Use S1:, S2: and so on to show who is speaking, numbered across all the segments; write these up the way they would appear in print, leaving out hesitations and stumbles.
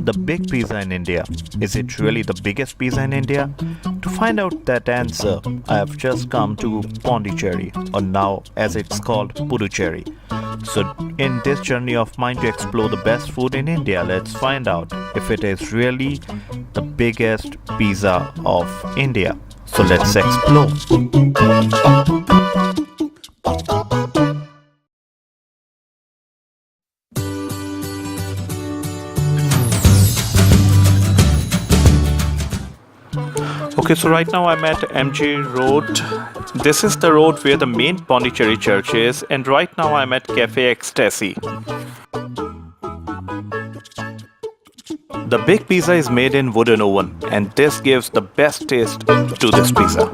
S1: The big pizza in India. Is it really the biggest pizza in India? To find out that answer, I have just come to Pondicherry, or now as it's called Puducherry. So in this journey of mine to explore the best food in India, let's find out if it is really the biggest pizza of India. So let's explore. Okay, so right now I'm at MG Road. This is the road where the main Pondicherry church is, and right now I'm at Cafe Ecstasy. The big pizza is made in wooden oven, and this gives the best taste to this pizza.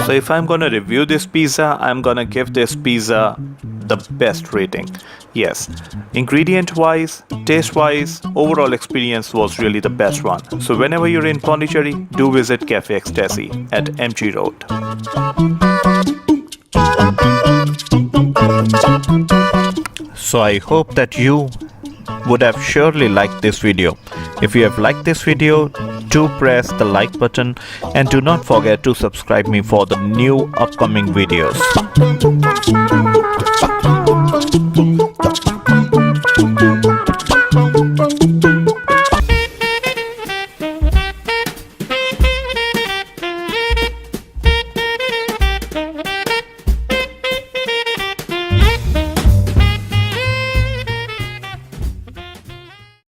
S1: So if I'm gonna review this pizza, I'm gonna give this pizza the best rating. Yes, ingredient wise, taste wise, overall experience was really the best one. So whenever you're in Pondicherry, do visit Cafe Ecstasy at MG Road. So I hope that you would have surely liked this video. If you have liked this video, do press the like button and do not forget to subscribe me for the new upcoming videos.